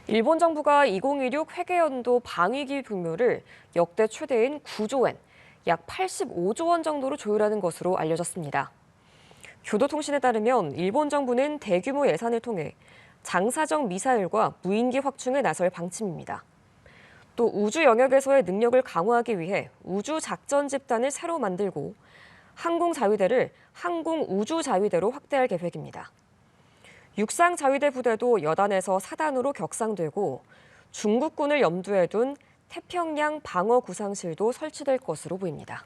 일본 정부가 2016 회계연도 방위기 규모를 역대 최대인 9조 엔, 약 85조 원 정도로 조율하는 것으로 알려졌습니다. 교도통신에 따르면 일본 정부는 대규모 예산을 통해 장사정 미사일과 무인기 확충에 나설 방침입니다. 또 우주 영역에서의 능력을 강화하기 위해 우주작전집단을 새로 만들고 항공자위대를 항공우주자위대로 확대할 계획입니다. 육상자위대 부대도 여단에서 사단으로 격상되고 중국군을 염두에 둔 태평양 방어구상실도 설치될 것으로 보입니다.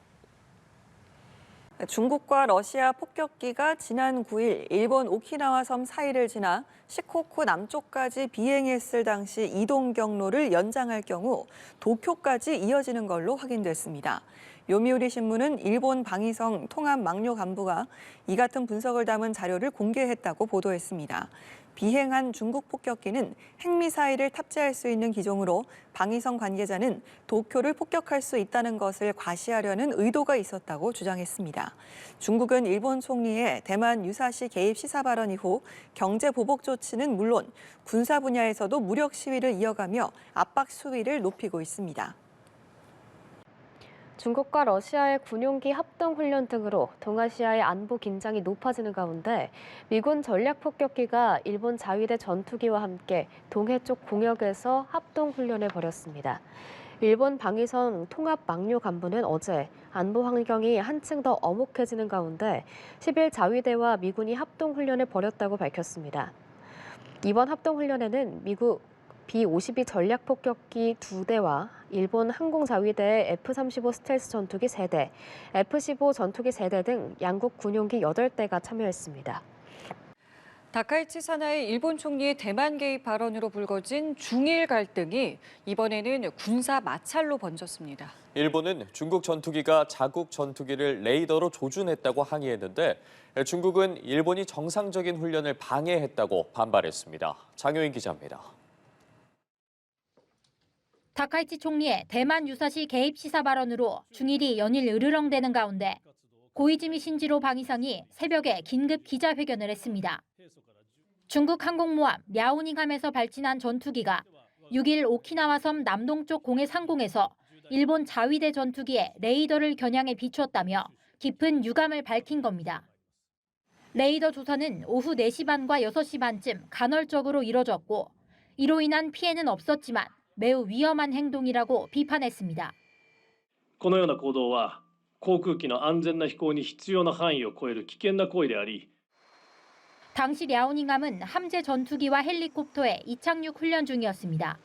중국과 러시아 폭격기가 지난 9일 일본 오키나와 섬 사이를 지나 시코쿠 남쪽까지 비행했을 당시 이동 경로를 연장할 경우 도쿄까지 이어지는 걸로 확인됐습니다. 요미우리 신문은 일본 방위성 통합망료 간부가 이 같은 분석을 담은 자료를 공개했다고 보도했습니다. 비행한 중국 폭격기는 핵미사일을 탑재할 수 있는 기종으로 방위성 관계자는 도쿄를 폭격할 수 있다는 것을 과시하려는 의도가 있었다고 주장했습니다. 중국은 일본 총리의 대만 유사시 개입 시사 발언 이후 경제 보복 조치는 물론 군사 분야에서도 무력 시위를 이어가며 압박 수위를 높이고 있습니다. 중국과 러시아의 군용기 합동훈련 등으로 동아시아의 안보 긴장이 높아지는 가운데 미군 전략폭격기가 일본 자위대 전투기와 함께 동해 쪽 공역에서 합동훈련을 벌였습니다. 일본 방위성 통합망료 간부는 어제 안보 환경이 한층 더 엄혹해지는 가운데 10일 자위대와 미군이 합동훈련을 벌였다고 밝혔습니다. 이번 합동훈련에는 미국 B-52 전략폭격기 2대와 일본 항공자위대의 F-35 스텔스 전투기 3대, F-15 전투기 3대 등 양국 군용기 8대가 참여했습니다. 다카이치 사나이 일본 총리의 대만 개입 발언으로 불거진 중일 갈등이 이번에는 군사 마찰로 번졌습니다. 일본은 중국 전투기가 자국 전투기를 레이더로 조준했다고 항의했는데 중국은 일본이 정상적인 훈련을 방해했다고 반발했습니다. 장효인 기자입니다. 다카이치 총리의 대만 유사시 개입 시사 발언으로 중일이 연일 으르렁대는 가운데 고이즈미 신지로 방위상이 새벽에 긴급 기자회견을 했습니다. 중국 항공모함 랴오닝함에서 발진한 전투기가 6일 오키나와 섬 남동쪽 공해 상공에서 일본 자위대 전투기의 레이더를 겨냥해 비추었다며 깊은 유감을 밝힌 겁니다. 레이더 조사는 오후 4시 반과 6시 반쯤 간헐적으로 이뤄졌고 이로 인한 피해는 없었지만 매우 위험한 행동이라고 비판했습니다. このような行動は航空機の安全な飛行に必要な範囲を超える危険な行為であり 당시 랴오닝함은 함재 전투기와 헬리콥터의 이착륙 훈련 중이었습니다.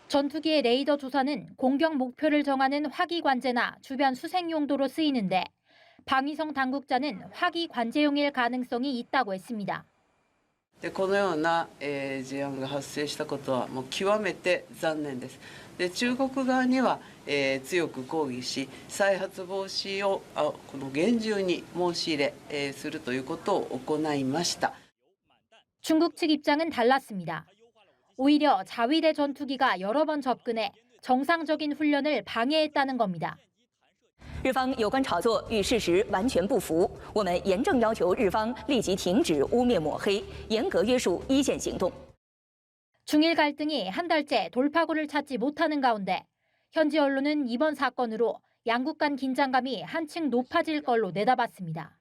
전투기의 레이더 조사는 공격 목표를 정하는 화기 관제나 주변 수색 용도로 쓰이는데 방위성 당국자는 화기 관제용일 가능성이 있다고 했습니다. このような事案が発生したことはもう極めて残念です。中国側には強く抗議し、再発防止をこの厳重に申し入れするということを行いました。 중국 측 입장은 달랐습니다. 오히려 자위대 전투기가 여러 번 접근해 정상적인 훈련을 방해했다는 겁니다. 日方有关炒作与事实完全不符，我们严正要求日方立即停止污蔑抹黑，严格约束一线行动。 중일 갈등이 한 달째 돌파구를 찾지 못하는 가운데 현지 언론은 이번 사건으로 양국 간 긴장감이 한층 높아질 걸로 내다봤습니다.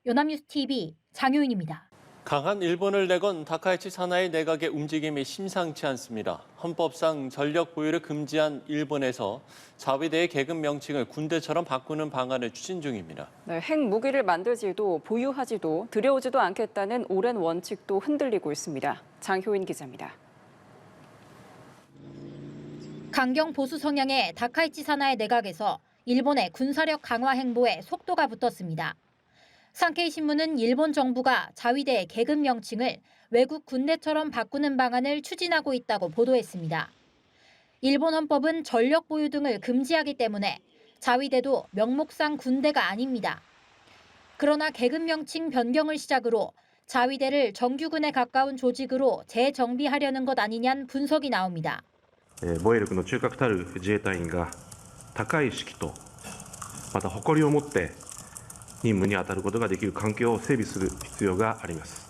연합뉴스 TV 장효인입니다. 강한 일본을 내건 다카이치 사나이 내각의 움직임이 심상치 않습니다. 헌법상 전력 보유를 금지한 일본에서 자위대의 계급 명칭을 군대처럼 바꾸는 방안을 추진 중입니다. 네, 핵무기를 만들지도 보유하지도 들여오지도 않겠다는 오랜 원칙도 흔들리고 있습니다. 장효인 기자입니다. 강경 보수 성향의 다카이치 사나이 내각에서 일본의 군사력 강화 행보에 속도가 붙었습니다. 산케이 신문은 일본 정부가 자위대의 계급 명칭을 외국 군대처럼 바꾸는 방안을 추진하고 있다고 보도했습니다. 일본 헌법은 전력 보유 등을 금지하기 때문에 자위대도 명목상 군대가 아닙니다. 그러나 계급 명칭 변경을 시작으로 자위대를 정규군에 가까운 조직으로 재정비하려는 것 아니냐는 분석이 나옵니다. 防衛力の中核たる自衛隊員が高い士気とまた誇りを持って任務に当たることができる環境を整備する必要があります。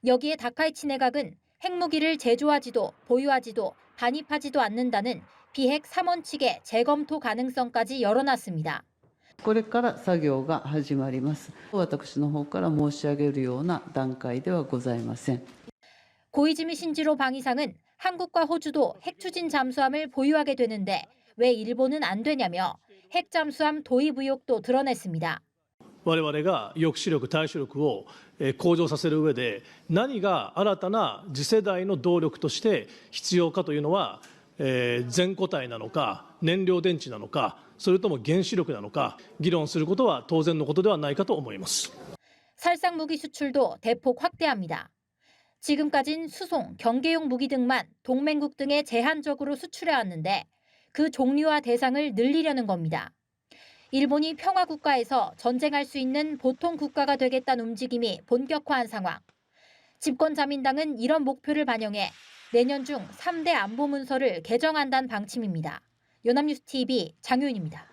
여기에 다카이치 내각은 핵무기를 제조하지도 보유하지도 반입하지도 않는다는 비핵 3원칙의 재검토 가능성까지 열어놨습니다. これから作業が始まります。私の方から申し上げるような段階ではございません。 고이즈미 신지로 방위상은 한국과 호주도 핵 추진 잠수함을 보유하게 되는데 왜 일본은 안 되냐며 핵 잠수함 도입 의혹도 드러냈습니다. 我々が抑止力、対処力を向上させる上で何が新たな次世代の動力として必要かというのは、全固体なのか燃料電池なのかそれとも原子力なのか議論することは当然のことではないかと思います。 살상 무기 수출도 대폭 확대합니다. 지금까진 수송, 경계용 무기 등만 동맹국 등에 제한적으로 수출해왔는데 그 종류와 대상을 늘리려는 겁니다. 일본이 평화 국가에서 전쟁할 수 있는 보통 국가가 되겠다는 움직임이 본격화한 상황. 집권 자민당은 이런 목표를 반영해 내년 중 3대 안보 문서를 개정한다는 방침입니다. 연합뉴스 TV 장효인입니다.